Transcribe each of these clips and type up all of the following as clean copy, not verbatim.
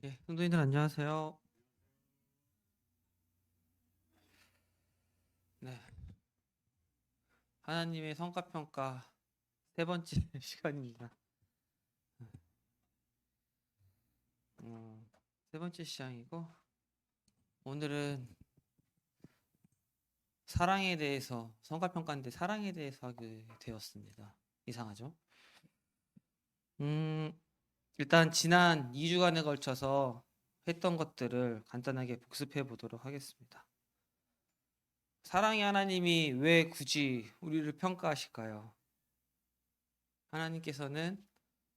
예, 성도님들 안녕하세요. 네, 하나님의 성과평가 세 번째 시간입니다. 세 번째 시간이고 오늘은 사랑에 대해서 성과평가인데 사랑에 대해서 하게 되었습니다. 이상하죠? 음, 일단 지난 2주간에 걸쳐서 했던 것들을 간단하게 복습해 보도록 하겠습니다. 사랑의 하나님이 왜 굳이 우리를 평가하실까요? 하나님께서는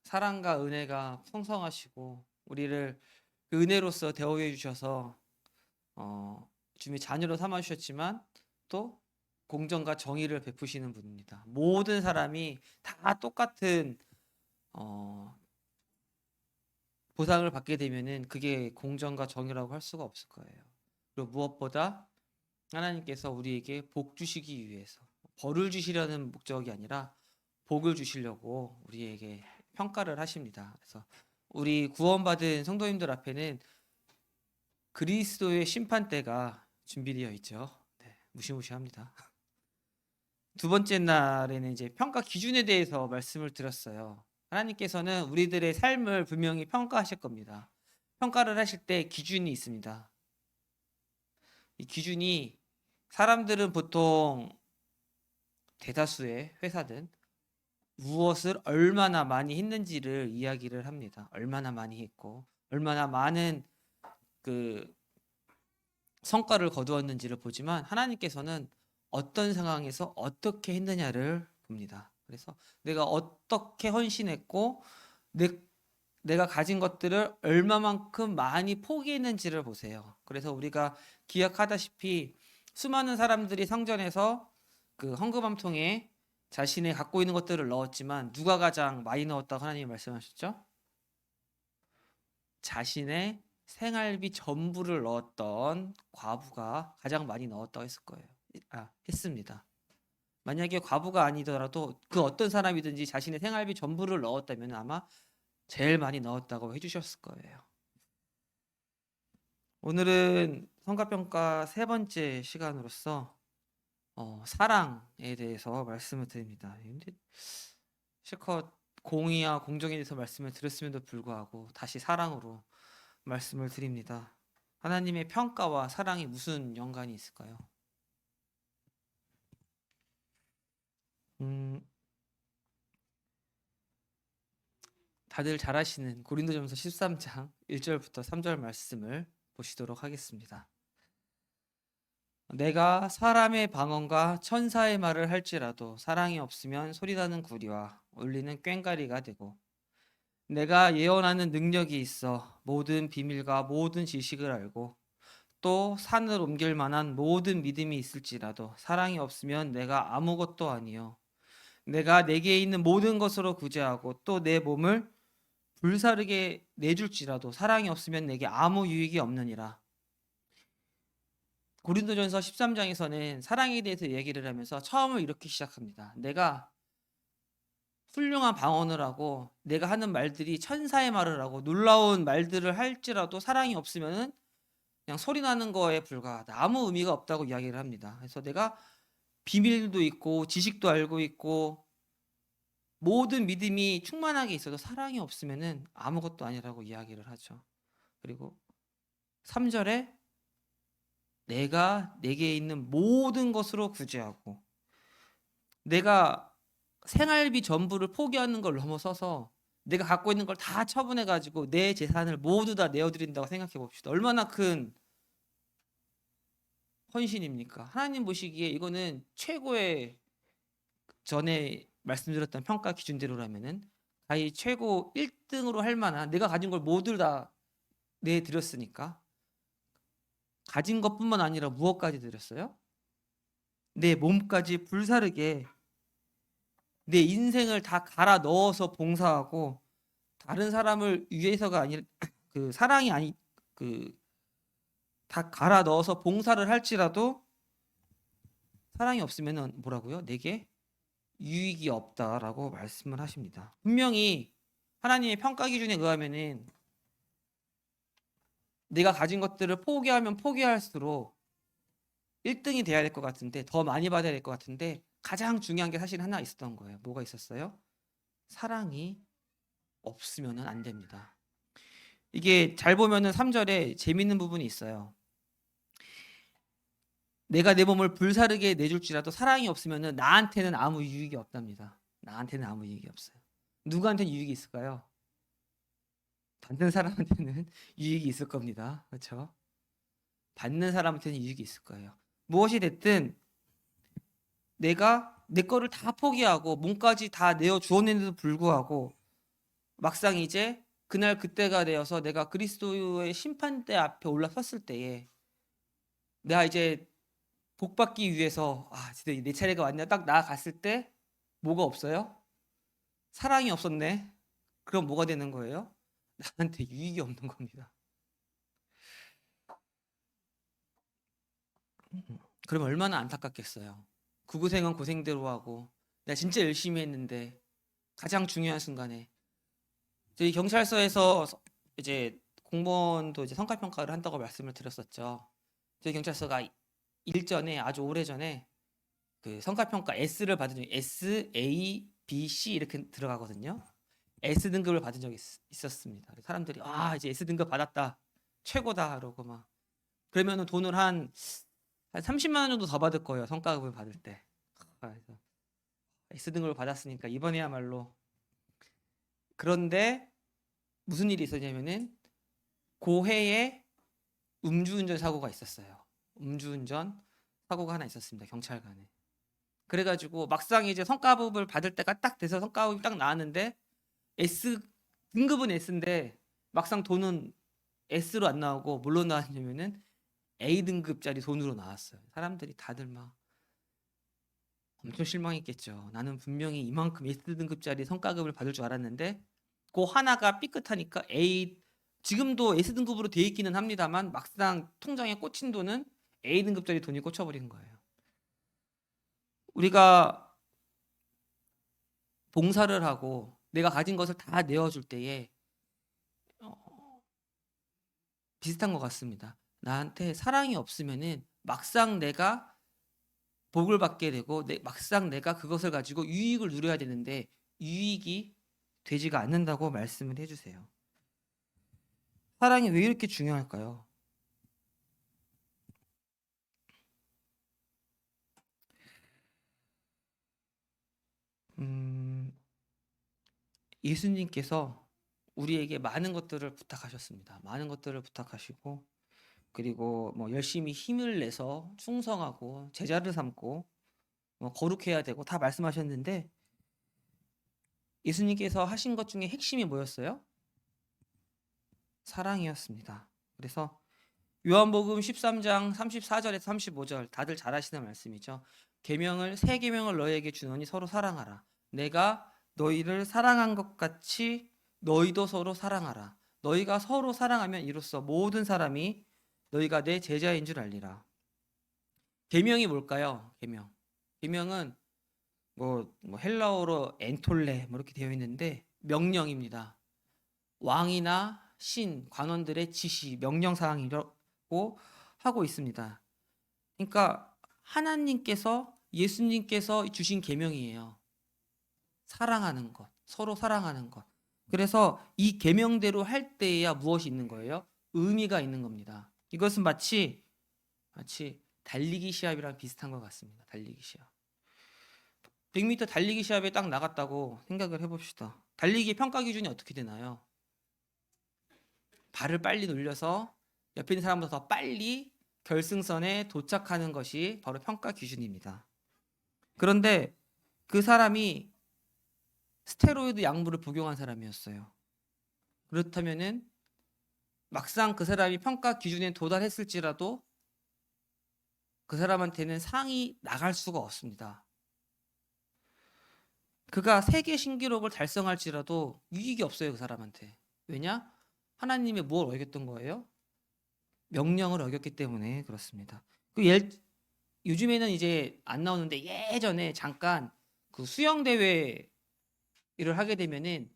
사랑과 은혜가 풍성하시고 우리를 그 은혜로서 대우해 주셔서 주님의 자녀로 삼아 주셨지만 또 공정과 정의를 베푸시는 분입니다. 모든 사람이 다 똑같은 어, 보상을 받게 되면은 그게 공정과 정의라고 할 수가 없을 거예요. 그리고 무엇보다 하나님께서 우리에게 복 주시기 위해서 벌을 주시려는 목적이 아니라 복을 주시려고 우리에게 평가를 하십니다. 그래서 우리 구원받은 성도님들 앞에는 그리스도의 심판대가 준비되어 있죠. 네, 무시무시합니다. 두 번째 날에는 이제 평가 기준에 대해서 말씀을 드렸어요. 하나님께서는 우리들의 삶을 분명히 평가하실 겁니다. 평가를 하실 때 기준이 있습니다. 이 기준이 사람들은 보통 대다수의 회사든 무엇을 얼마나 많이 했는지를 이야기를 합니다. 얼마나 많이 했고 얼마나 많은 그 성과를 거두었는지를 보지만 하나님께서는 어떤 상황에서 어떻게 했느냐를 봅니다. 그래서 내가 어떻게 헌신했고 내가 가진 것들을 얼마만큼 많이 포기했는지를 보세요. 그래서 우리가 기억하다시피 수많은 사람들이 성전에서 그 헌금함통에 자신의 갖고 있는 것들을 넣었지만 누가 가장 많이 넣었다고 하나님이 말씀하셨죠? 자신의 생활비 전부를 넣었던 과부가 가장 많이 넣었다고 했을 거예요. 했습니다. 만약에 과부가 아니더라도 그 어떤 사람이든지 자신의 생활비 전부를 넣었다면 아마 제일 많이 넣었다고 해주셨을 거예요. 오늘은 성과평가 세 번째 시간으로서 사랑에 대해서 말씀을 드립니다. 근데 실컷 공의와 공정에 대해서 말씀을 드렸음에도 불구하고 다시 사랑으로 말씀을 드립니다. 하나님의 평가와 사랑이 무슨 연관이 있을까요? 음, 다들 잘 아시는 고린도전서 13장 1절부터 3절 말씀을 보시도록 하겠습니다. 내가 사람의 방언과 천사의 말을 할지라도 사랑이 없으면 소리나는 구리와 울리는 꽹과리가 되고 내가 예언하는 능력이 있어 모든 비밀과 모든 지식을 알고 또 산을 옮길 만한 모든 믿음이 있을지라도 사랑이 없으면 내가 아무것도 아니요 내가 내게 있는 모든 것으로 구제하고 또 내 몸을 불사르게 내줄지라도 사랑이 없으면 내게 아무 유익이 없느니라. 고린도전서 13장에서는 사랑에 대해서 얘기를 하면서 처음을 이렇게 시작합니다. 내가 훌륭한 방언을 하고 내가 하는 말들이 천사의 말을 하고 놀라운 말들을 할지라도 사랑이 없으면은 그냥 소리 나는 거에 불과하다. 아무 의미가 없다고 이야기를 합니다. 그래서 내가 비밀도 있고 지식도 알고 있고 모든 믿음이 충만하게 있어도 사랑이 없으면은 아무것도 아니라고 이야기를 하죠. 그리고 3절에 내가 내게 있는 모든 것으로 구제하고 내가 생활비 전부를 포기하는 걸 넘어서서 내가 갖고 있는 걸 다 처분해 가지고 내 재산을 모두 다 내어 드린다고 생각해 봅시다. 얼마나 큰 헌신입니까? 하나님 보시기에 이거는 최고의 전에 말씀드렸던 평가 기준대로라면은 가히 최고 1등으로 할 만한 내가 가진 걸 모두 다 내 드렸으니까 가진 것뿐만 아니라 무엇까지 드렸어요? 내 몸까지 불사르게 내 인생을 다 갈아 넣어서 봉사하고 다른 사람을 위해서가 아니 그 사랑이 아니 그 다 갈아 넣어서 봉사를 할지라도 사랑이 없으면은 뭐라고요? 내게 유익이 없다라고 말씀을 하십니다. 분명히 하나님의 평가 기준에 의하면은 내가 가진 것들을 포기하면 포기할수록 1등이 돼야 될 것 같은데, 더 많이 받아야 될 것 같은데, 가장 중요한 게 사실 하나 있었던 거예요. 뭐가 있었어요? 사랑이 없으면 안 됩니다. 이게 잘 보면은 3절에 재밌는 부분이 있어요. 내가 내 몸을 불사르게 내줄지라도 사랑이 없으면은 나한테는 아무 유익이 없답니다. 나한테는 아무 유익이 없어요. 누구한테는 유익이 있을까요? 받는 사람한테는 유익이 있을 겁니다. 그렇죠? 받는 사람한테는 유익이 있을 거예요. 무엇이 됐든 내가 내 거를 다 포기하고 몸까지 다 내어 주었는데도 불구하고 막상 이제 그날 그때가 되어서 내가 그리스도의 심판대 앞에 올라섰을 때에 내가 이제 복 받기 위해서 진짜 내 차례가 왔냐 딱 나아갔을 때 뭐가 없어요? 사랑이 없었네. 그럼 뭐가 되는 거예요? 나한테 유익이 없는 겁니다. 그럼 얼마나 안타깝겠어요. 구고생은 고생대로 하고 내가 진짜 열심히 했는데 가장 중요한 순간에 저희 경찰서에서 이제 공무원도 이제 성과평가를 한다고 말씀을 드렸었죠. 저희 경찰서가 일전에 아주 오래전에 그 성과평가 S를 받은 적이 S, A, B, C 이렇게 들어가거든요. S 등급을 받은 적이 있었습니다. 사람들이 이제 S 등급 받았다 최고다 그러고 막 그러면은 돈을 한 30만 원 정도 더 받을 거예요. 성과급을 받을 때. 그래서 S 등급을 받았으니까 이번에야말로. 그런데 무슨 일이 있었냐면은 고해에 음주운전 사고가 있었어요. 음주운전 사고가 하나 있었습니다. 경찰관에. 그래가지고 막상 이제 성과급을 받을 때가 딱 돼서 성과급이 딱 나왔는데 S 등급은 S인데 막상 돈은 S로 안 나오고 뭘로 나왔냐면은 A 등급짜리 돈으로 나왔어요. 사람들이 다들 막 엄청 실망했겠죠. 나는 분명히 이만큼 S 등급짜리 성과급을 받을 줄 알았는데 그 하나가 삐끗하니까 지금도 S 등급으로 돼 있기는 합니다만 막상 통장에 꽂힌 돈은 A 등급짜리 돈이 꽂혀버린 거예요. 우리가 봉사를 하고 내가 가진 것을 다 내어줄 때에 비슷한 것 같습니다. 나한테 사랑이 없으면은 막상 내가 복을 받게 되고 막상 내가 그것을 가지고 유익을 누려야 되는데 유익이 되지가 않는다고 말씀을 해주세요. 사랑이 왜 이렇게 중요할까요? 예수님께서 우리에게 많은 것들을 부탁하셨습니다. 많은 것들을 부탁하시고 그리고 뭐 열심히 힘을 내서 충성하고 제자를 삼고 뭐 거룩해야 되고 다 말씀하셨는데 예수님께서 하신 것 중에 핵심이 뭐였어요? 사랑이었습니다. 그래서 요한복음 13장 34절에서 35절 다들 잘 아시는 말씀이죠. 새 계명을 너희에게 주노니 서로 사랑하라. 내가 너희를 사랑한 것 같이 너희도 서로 사랑하라. 너희가 서로 사랑하면 이로써 모든 사람이 너희가 내 제자인 줄 알리라. 계명이 뭘까요? 계명은 뭐 헬라어로 엔톨레 뭐 이렇게 되어 있는데 명령입니다. 왕이나 신, 관원들의 지시, 명령 사항이라고 하고 있습니다. 그러니까 하나님께서 예수님께서 주신 계명이에요. 사랑하는 것, 서로 사랑하는 것. 그래서 이 계명대로 할 때에야 무엇이 있는 거예요? 의미가 있는 겁니다. 이것은 마치 달리기 시합이랑 비슷한 것 같습니다. 달리기 시합. 100m 달리기 시합에 딱 나갔다고 생각을 해봅시다. 달리기 평가 기준이 어떻게 되나요? 발을 빨리 놀려서 옆에 있는 사람보다 더 빨리 결승선에 도착하는 것이 바로 평가 기준입니다. 그런데 그 사람이 스테로이드 약물을 복용한 사람이었어요. 그렇다면은 막상 그 사람이 평가 기준에 도달했을지라도 그 사람한테는 상이 나갈 수가 없습니다. 그가 세계 신기록을 달성할지라도 유익이 없어요, 그 사람한테. 왜냐? 하나님의 뭘 어겼던 거예요? 명령을 어겼기 때문에 그렇습니다. 요즘에는 이제 안 나오는데 예전에 잠깐 그 수영 대회를 하게 되면은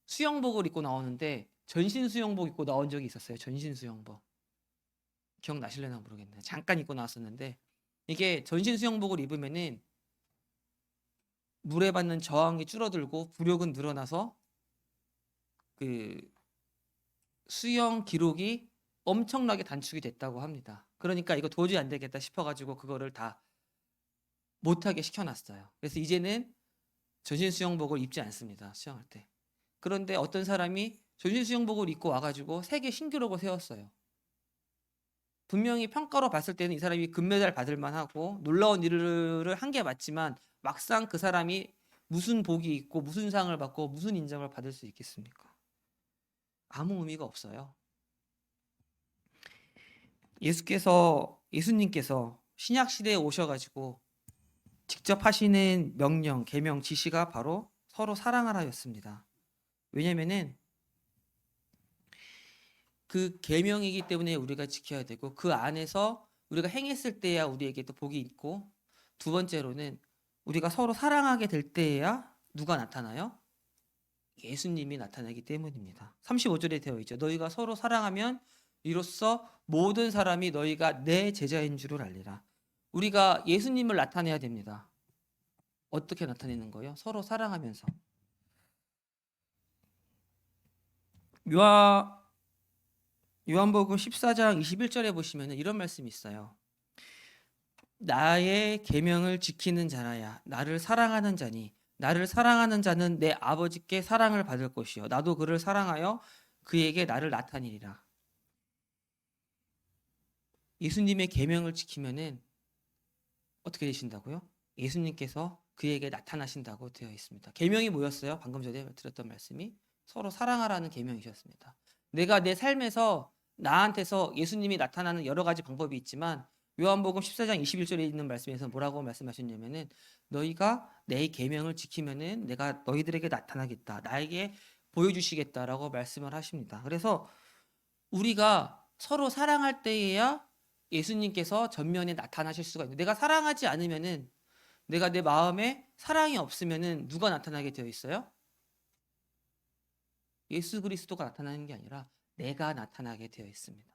수영복을 입고 나오는데 전신 수영복 입고 나온 적이 있었어요. 전신 수영복. 기억나실려나 모르겠네요. 잠깐 입고 나왔었는데 이게 전신 수영복을 입으면은 물에 받는 저항이 줄어들고 부력은 늘어나서 그 수영 기록이 엄청나게 단축이 됐다고 합니다. 그러니까 이거 도저히 안 되겠다 싶어가지고 그거를 다 못하게 시켜놨어요. 그래서 이제는 전신 수영복을 입지 않습니다. 수영할 때. 그런데 어떤 사람이 전신 수영복을 입고 와가지고 세계 신기록을 세웠어요. 분명히 평가로 봤을 때는 이 사람이 금메달 받을 만하고 놀라운 일을 한 게 맞지만 막상 그 사람이 무슨 복이 있고 무슨 상을 받고 무슨 인정을 받을 수 있겠습니까? 아무 의미가 없어요. 예수님께서 신약 시대에 오셔가지고 직접 하시는 명령, 계명, 지시가 바로 서로 사랑하라였습니다. 왜냐면은 그 계명이기 때문에 우리가 지켜야 되고 그 안에서 우리가 행했을 때야 우리에게 또 복이 있고, 두 번째로는 우리가 서로 사랑하게 될 때야 누가 나타나요? 예수님이 나타나기 때문입니다. 35절에 되어 있죠. 너희가 서로 사랑하면 이로써 모든 사람이 너희가 내 제자인 줄을 알리라. 우리가 예수님을 나타내야 됩니다. 어떻게 나타내는 거예요? 서로 사랑하면서. 요한복음 14장 21절에 보시면 이런 말씀이 있어요. 나의 계명을 지키는 자라야 나를 사랑하는 자니 나를 사랑하는 자는 내 아버지께 사랑을 받을 것이요 나도 그를 사랑하여 그에게 나를 나타내리라. 예수님의 계명을 지키면은 어떻게 되신다고요? 예수님께서 그에게 나타나신다고 되어 있습니다. 계명이 뭐였어요? 방금 전에 드렸던 말씀이 서로 사랑하라는 계명이셨습니다. 내가 내 삶에서 나한테서 예수님이 나타나는 여러 가지 방법이 있지만 요한복음 14장 21절에 있는 말씀에서 뭐라고 말씀하셨냐면은 너희가 내 계명을 지키면은 내가 너희들에게 나타나겠다. 나에게 보여주시겠다라고 말씀을 하십니다. 그래서 우리가 서로 사랑할 때에야 예수님께서 전면에 나타나실 수가 있는. 내가 사랑하지 않으면은 내가 내 마음에 사랑이 없으면은 누가 나타나게 되어 있어요? 예수 그리스도가 나타나는 게 아니라 내가 나타나게 되어 있습니다.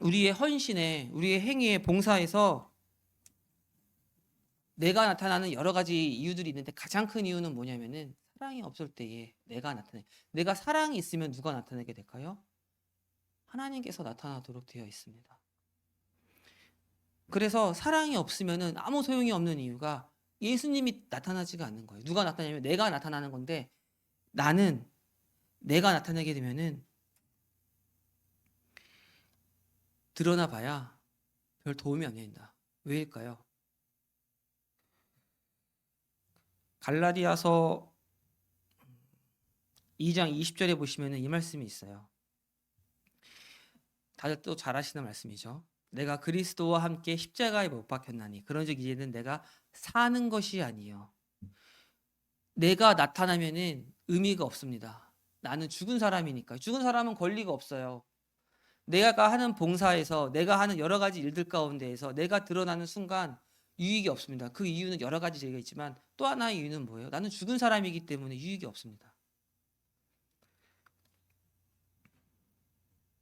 우리의 헌신에 우리의 행위에 봉사에서 내가 나타나는 여러 가지 이유들이 있는데 가장 큰 이유는 뭐냐면은 사랑이 없을 때에 내가 나타내. 내가 사랑이 있으면 누가 나타나게 될까요? 하나님께서 나타나도록 되어 있습니다. 그래서 사랑이 없으면은 아무 소용이 없는 이유가 예수님이 나타나지가 않는 거예요. 누가 나타나냐면 내가 나타나는 건데 나는 내가 나타나게 되면은 드러나 봐야 별 도움이 안 된다. 왜일까요? 갈라디아서 2장 20절에 보시면은 이 말씀이 있어요. 다들 또 잘 아시는 말씀이죠. 내가 그리스도와 함께 십자가에 못 박혔나니 그런즉 이제는 내가 사는 것이 아니요 내가 나타나면은 의미가 없습니다. 나는 죽은 사람이니까. 죽은 사람은 권리가 없어요. 내가 하는 봉사에서 내가 하는 여러 가지 일들 가운데에서 내가 드러나는 순간 유익이 없습니다. 그 이유는 여러 가지 제가 있지만 또 하나의 이유는 뭐예요? 나는 죽은 사람이기 때문에 유익이 없습니다.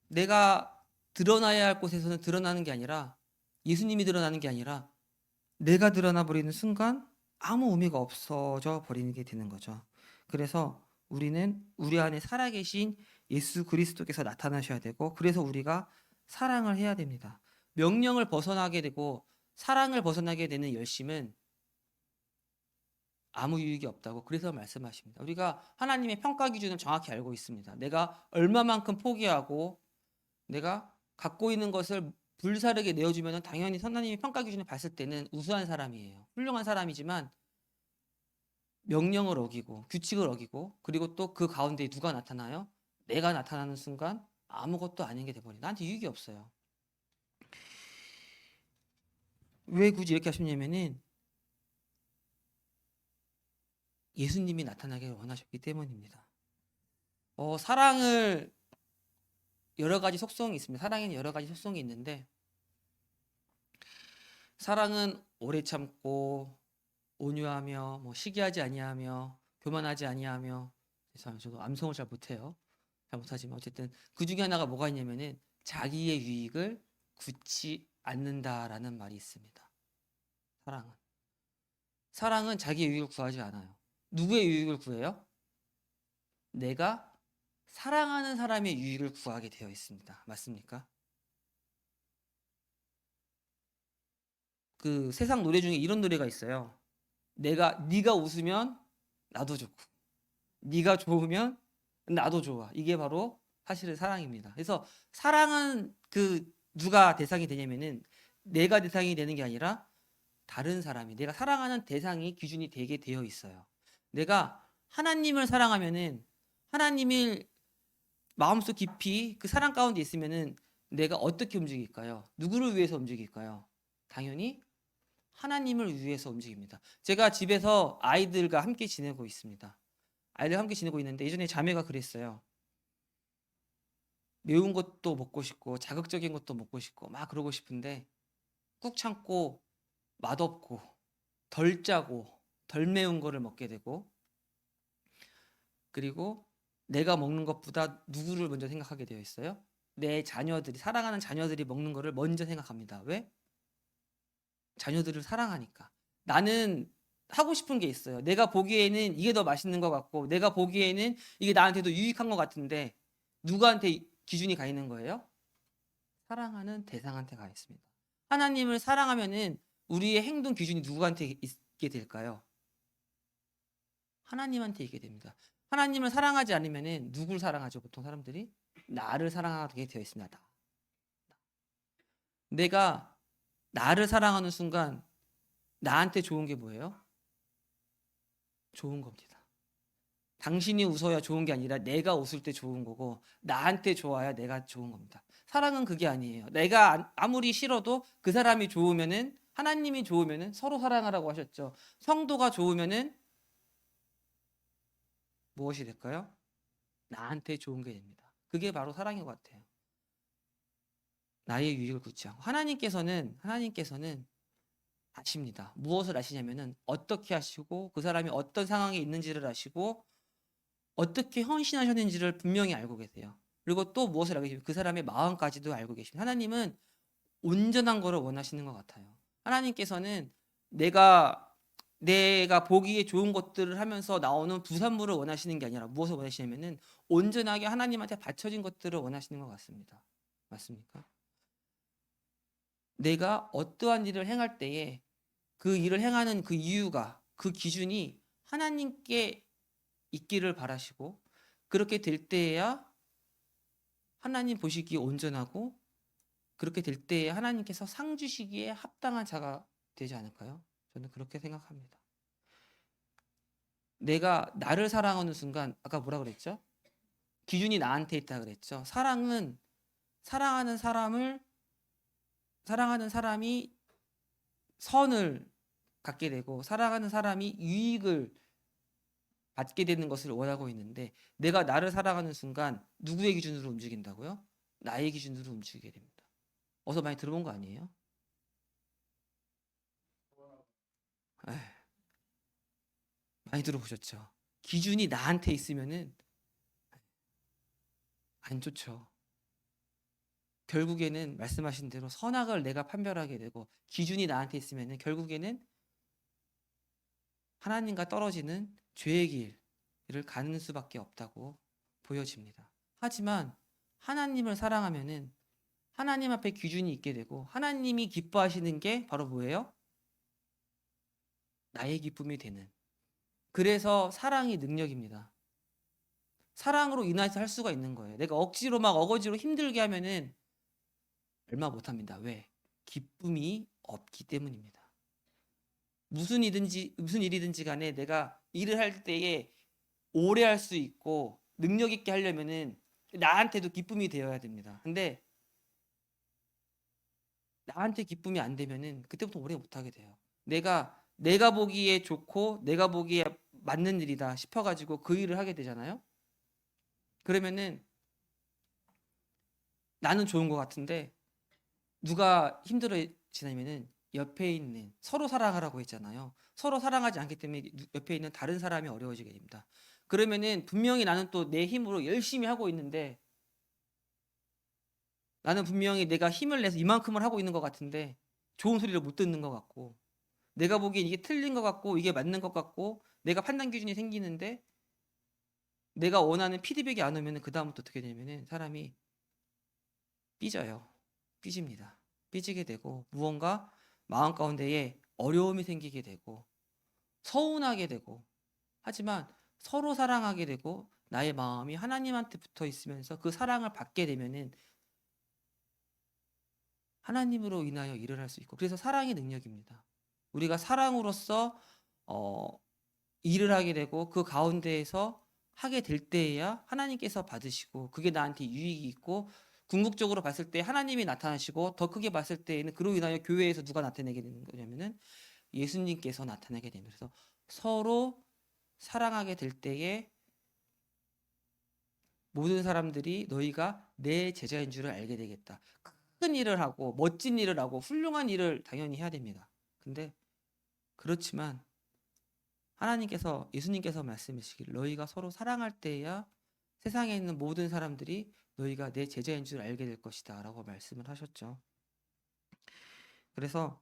내가 드러나야 할 곳에서는 드러나는 게 아니라 예수님이 드러나는 게 아니라 내가 드러나 버리는 순간 아무 의미가 없어져 버리는 게 되는 거죠. 그래서 우리는 우리 안에 살아계신 예수 그리스도께서 나타나셔야 되고 그래서 우리가 사랑을 해야 됩니다. 명령을 벗어나게 되고 사랑을 벗어나게 되는 열심은 아무 유익이 없다고 그래서 말씀하십니다. 우리가 하나님의 평가 기준을 정확히 알고 있습니다. 내가 얼마만큼 포기하고 내가 갖고 있는 것을 불사르게 내어주면 당연히 하나님의 평가 기준을 봤을 때는 우수한 사람이에요. 훌륭한 사람이지만 명령을 어기고 규칙을 어기고 그리고 또 그 가운데 누가 나타나요? 내가 나타나는 순간 아무것도 아닌 게 돼버려요. 나한테 유익이 없어요. 왜 굳이 이렇게 하셨냐면은 예수님이 나타나길 원하셨기 때문입니다. 사랑을 여러 가지 속성이 있습니다. 사랑에는 여러 가지 속성이 있는데 사랑은 오래 참고 온유하며 시기하지 아니하며 교만하지 아니하며. 죄송합니다. 저도 암송을 잘 못해요. 잘 못하지만 어쨌든 그 중에 하나가 뭐가 있냐면은 자기의 유익을 굳지 않는다라는 말이 있습니다. 사랑은 자기의 유익을 구하지 않아요. 누구의 유익을 구해요? 내가 사랑하는 사람의 유익을 구하게 되어 있습니다. 맞습니까? 그 세상 노래 중에 이런 노래가 있어요. 네가 웃으면 나도 좋고 네가 좋으면 나도 좋아. 이게 바로 사실은 사랑입니다. 그래서 사랑은 그 누가 대상이 되냐면은 내가 대상이 되는 게 아니라 다른 사람이 내가 사랑하는 대상이 기준이 되게 되어 있어요. 내가 하나님을 사랑하면은 하나님을 마음속 깊이 그 사랑 가운데 있으면은 내가 어떻게 움직일까요? 누구를 위해서 움직일까요? 당연히 하나님을 위해서 움직입니다. 제가 집에서 아이들과 함께 지내고 있습니다. 아이들과 함께 지내고 있는데 예전에 자매가 그랬어요. 매운 것도 먹고 싶고 자극적인 것도 먹고 싶고 막 그러고 싶은데 꾹 참고 맛없고 덜 짜고 덜 매운 거를 먹게 되고 그리고 내가 먹는 것보다 누구를 먼저 생각하게 되어 있어요? 내 자녀들이 사랑하는 자녀들이 먹는 거를 먼저 생각합니다. 왜? 자녀들을 사랑하니까. 나는 하고 싶은 게 있어요. 내가 보기에는 이게 더 맛있는 것 같고 내가 보기에는 이게 나한테도 유익한 것 같은데 누구한테 기준이 가 있는 거예요? 사랑하는 대상한테 가 있습니다. 하나님을 사랑하면은 우리의 행동 기준이 누구한테 있게 될까요? 하나님한테 있게 됩니다. 하나님을 사랑하지 않으면은 누굴 사랑하죠? 보통 사람들이 나를 사랑하게 되어 있습니다. 내가 나를 사랑하는 순간 나한테 좋은 게 뭐예요? 좋은 겁니다. 당신이 웃어야 좋은 게 아니라 내가 웃을 때 좋은 거고 나한테 좋아야 내가 좋은 겁니다. 사랑은 그게 아니에요. 내가 아무리 싫어도 그 사람이 좋으면은 하나님이 좋으면은 서로 사랑하라고 하셨죠. 성도가 좋으면은 무엇이 될까요? 나한테 좋은 게 됩니다. 그게 바로 사랑인 것 같아요. 나의 유익을 굳지 않고 하나님께서는 아십니다. 무엇을 아시냐면은 어떻게 하시고 그 사람이 어떤 상황에 있는지를 아시고 어떻게 헌신하셨는지를 분명히 알고 계세요. 그리고 또 무엇을 알고 계시면 그 사람의 마음까지도 알고 계십니다. 하나님은 온전한 거를 원하시는 것 같아요. 하나님께서는 내가 보기에 좋은 것들을 하면서 나오는 부산물을 원하시는 게 아니라 무엇을 원하시냐면은 온전하게 하나님한테 바쳐진 것들을 원하시는 것 같습니다. 맞습니까? 내가 어떠한 일을 행할 때에 그 일을 행하는 그 이유가 그 기준이 하나님께 있기를 바라시고 그렇게 될 때에야 하나님 보시기에 온전하고 그렇게 될 때에 하나님께서 상 주시기에 합당한 자가 되지 않을까요? 저는 그렇게 생각합니다. 내가 나를 사랑하는 순간 아까 뭐라 그랬죠? 기준이 나한테 있다 그랬죠. 사랑하는 사람이 선을 갖게 되고 사랑하는 사람이 유익을 받게 되는 것을 원하고 있는데 내가 나를 사랑하는 순간 누구의 기준으로 움직인다고요? 나의 기준으로 움직이게 됩니다. 어서 많이 들어본 거 아니에요? 에휴, 많이 들어보셨죠? 기준이 나한테 있으면은 안 좋죠. 결국에는 말씀하신 대로 선악을 내가 판별하게 되고 기준이 나한테 있으면은 결국에는 하나님과 떨어지는 죄의 길을 가는 수밖에 없다고 보여집니다. 하지만 하나님을 사랑하면은 하나님 앞에 기준이 있게 되고 하나님이 기뻐하시는 게 바로 뭐예요? 나의 기쁨이 되는. 그래서 사랑이 능력입니다. 사랑으로 인해서 할 수가 있는 거예요. 내가 억지로 막 어거지로 힘들게 하면은 얼마 못합니다. 왜? 기쁨이 없기 때문입니다. 무슨 일이든지 간에 내가 일을 할 때에 오래 할 수 있고 능력 있게 하려면은 나한테도 기쁨이 되어야 됩니다. 근데 나한테 기쁨이 안 되면은 그때부터 오래 못 하게 돼요. 내가 보기에 좋고 내가 보기에 맞는 일이다 싶어 가지고 그 일을 하게 되잖아요. 그러면은 나는 좋은 것 같은데 누가 힘들어지냐면은 옆에 있는 서로 사랑하라고 했잖아요. 서로 사랑하지 않기 때문에 옆에 있는 다른 사람이 어려워지게 됩니다. 그러면은 분명히 나는 또 내 힘으로 열심히 하고 있는데, 나는 분명히 내가 힘을 내서 이만큼을 하고 있는 것 같은데 좋은 소리를 못 듣는 것 같고, 내가 보기엔 이게 틀린 것 같고 이게 맞는 것 같고 내가 판단 기준이 생기는데 내가 원하는 피드백이 안 오면은 그다음부터 어떻게 되냐면은 사람이 삐져요. 삐집니다. 삐지게 되고 무언가 마음 가운데에 어려움이 생기게 되고 서운하게 되고, 하지만 서로 사랑하게 되고 나의 마음이 하나님한테 붙어 있으면서 그 사랑을 받게 되면은 하나님으로 인하여 일을 할 수 있고, 그래서 사랑의 능력입니다. 우리가 사랑으로서 어, 일을 하게 되고 그 가운데에서 하게 될 때에야 하나님께서 받으시고 그게 나한테 유익이 있고, 궁극적으로 봤을 때 하나님이 나타나시고, 더 크게 봤을 때에는 그로 인하여 교회에서 누가 나타내게 되는 거냐면은 예수님께서 나타나게 됩니다. 그래서 서로 사랑하게 될 때에 모든 사람들이 너희가 내 제자인 줄을 알게 되겠다. 큰 일을 하고 멋진 일을 하고 훌륭한 일을 당연히 해야 됩니다. 근데 그렇지만 하나님께서, 예수님께서 말씀하시길 너희가 서로 사랑할 때야 세상에 있는 모든 사람들이 너희가 내 제자인 줄 알게 될 것이다 라고 말씀을 하셨죠. 그래서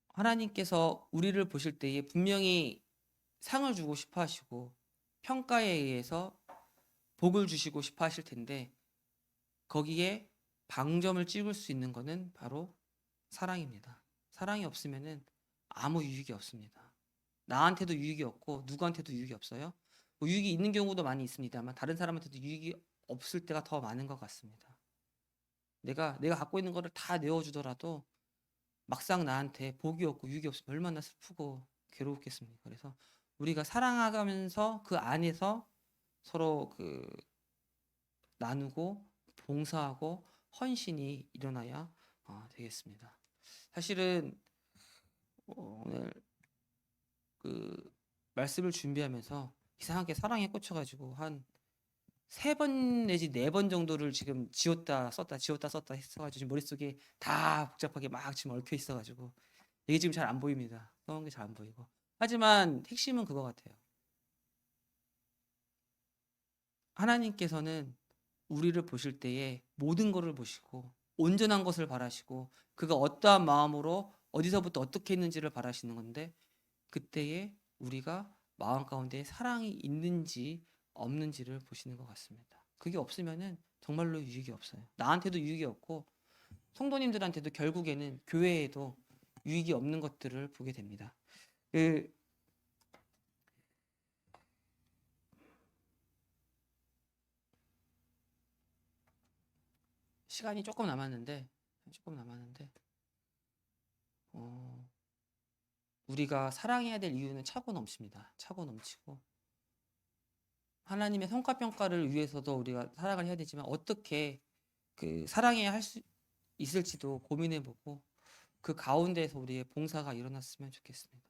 하나님께서 우리를 보실 때에 분명히 상을 주고 싶어 하시고 평가에 의해서 복을 주시고 싶어 하실 텐데, 거기에 방점을 찍을 수 있는 것은 바로 사랑입니다. 사랑이 없으면은 아무 유익이 없습니다. 나한테도 유익이 없고 누구한테도 유익이 없어요. 뭐 유익이 있는 경우도 많이 있습니다만 다른 사람한테도 유익이 없을 때가 더 많은 것 같습니다. 내가 갖고 있는 거를 다 내어주더라도 막상 나한테 복이 없고 유익이 없으면 얼마나 슬프고 괴로웠겠습니까? 그래서 우리가 사랑하면서 그 안에서 서로 나누고 봉사하고 헌신이 일어나야 되겠습니다. 사실은 오늘 말씀을 준비하면서 이상하게 사랑에 꽂혀가지고 한 3번 내지 4번 정도를 지금 지웠다 썼다 했어가지고 지금 머릿속에 다 복잡하게 막 지금 얽혀 있어가지고 이게 지금 잘 안 보입니다. 써온 게 잘 안 보이고. 하지만 핵심은 그거 같아요. 하나님께서는 우리를 보실 때에 모든 것을 보시고 온전한 것을 바라시고 그가 어떠한 마음으로 어디서부터 어떻게 했는지를 바라시는 건데, 그때에 우리가 마음 가운데 사랑이 있는지 없는지를 보시는 것 같습니다. 그게 없으면은 정말로 유익이 없어요. 나한테도 유익이 없고 성도님들한테도 결국에는 교회에도 유익이 없는 것들을 보게 됩니다. 그 시간이 조금 남았는데 어, 우리가 사랑해야 될 이유는 차고 넘칩니다. 차고 넘치고 하나님의 성과평가를 위해서도 우리가 사랑을 해야 되지만 어떻게 사랑해야 할 수 있을지도 고민해보고 그 가운데에서 우리의 봉사가 일어났으면 좋겠습니다.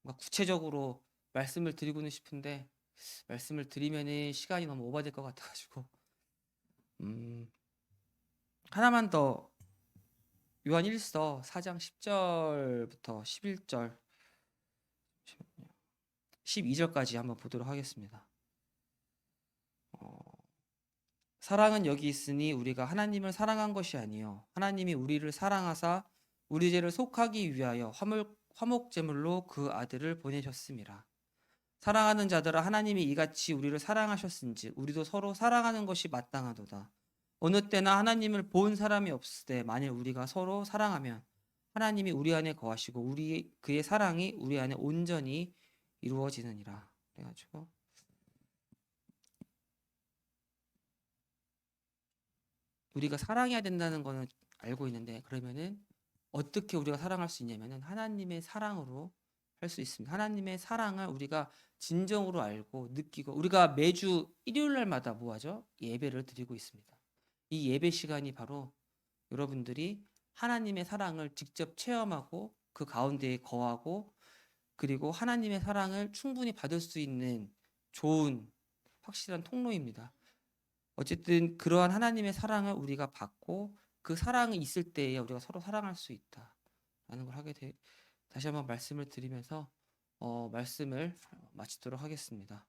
뭔가 구체적으로 말씀을 드리고는 싶은데 말씀을 드리면은 시간이 너무 오버될 것 같아가지고 하나만 더, 요한 1서 4장 10절부터 11절 12절까지 한번 보도록 하겠습니다. 사랑은 여기 있으니 우리가 하나님을 사랑한 것이 아니요 하나님이 우리를 사랑하사 우리 죄를 속하기 위하여 화목제물로 그 아들을 보내셨음이라. 사랑하는 자들아, 하나님이 이같이 우리를 사랑하셨은지 우리도 서로 사랑하는 것이 마땅하도다. 어느 때나 하나님을 본 사람이 없을 때 만일 우리가 서로 사랑하면 하나님이 우리 안에 거하시고 그의 사랑이 우리 안에 온전히 이루어지느니라. 그래가지고 우리가 사랑해야 된다는 거는 알고 있는데, 그러면은 어떻게 우리가 사랑할 수 있냐면은 하나님의 사랑으로 할 수 있습니다. 하나님의 사랑을 우리가 진정으로 알고 느끼고, 우리가 매주 일요일 날마다 뭐 하죠? 예배를 드리고 있습니다. 이 예배 시간이 바로 여러분들이 하나님의 사랑을 직접 체험하고 그 가운데에 거하고 그리고 하나님의 사랑을 충분히 받을 수 있는 좋은 확실한 통로입니다. 어쨌든 그러한 하나님의 사랑을 우리가 받고 그 사랑이 있을 때에 우리가 서로 사랑할 수 있다라는 걸 다시 한번 말씀을 드리면서 말씀을 마치도록 하겠습니다.